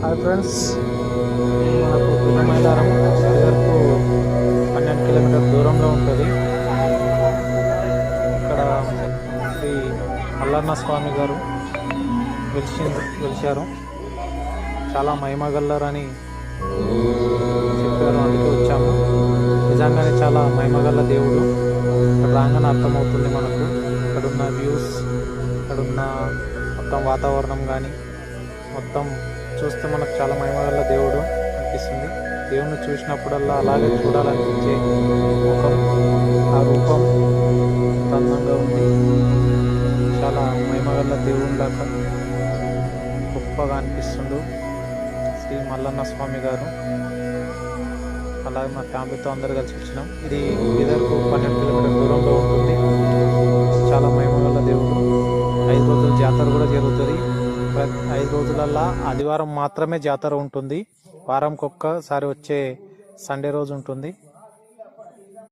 Hi friends, మనకు పిల్ల మైదానం వరకు 12 కిలోమీటర్ దూరంలో ఉంటుంది. ఇక్కడ శ్రీ మల్లన్న స్వామి గారు వెలిశారు. చాలా మహిమగల్లరని చెప్పారు, అందుకే వచ్చాము. నిజంగానే చాలా మహిమగల్ల దేవుడు. ఇక్కడ రాగానే అర్థమవుతుంది మనకు. ఇక్కడున్న వ్యూస్, ఇక్కడున్న మొత్తం వాతావరణం కానీ మొత్తం చూస్తే మనకు చాలా మహిమగల్ల దేవుడు అనిపిస్తుంది. దేవుణ్ణి చూసినప్పుడల్లా అలాగే చూడాలనిపించే ముఖం, ఆ రూపం అందంగా ఉంది. చాలా మహిమగల్ల దేవుడు దాకా గొప్పగా అనిపిస్తుండు శ్రీ మల్లన్న స్వామి గారు. అలాగే మా ఫ్యామిలీతో అందరు కలిసి వచ్చినాం. ఇది బీదర్కు 12 కిలోమీటర్ దూరంలో ఉంటుంది. చాలా మహిమగల్ల దేవుడు. 5 రోజుల జాతర కూడా జరుగుతుంది. 5 రోజులల్లా ఆదివారం మాత్రమే జాతర ఉంటుంది. వారంకి ఒక్కసారి వచ్చే సండే రోజు ఉంటుంది.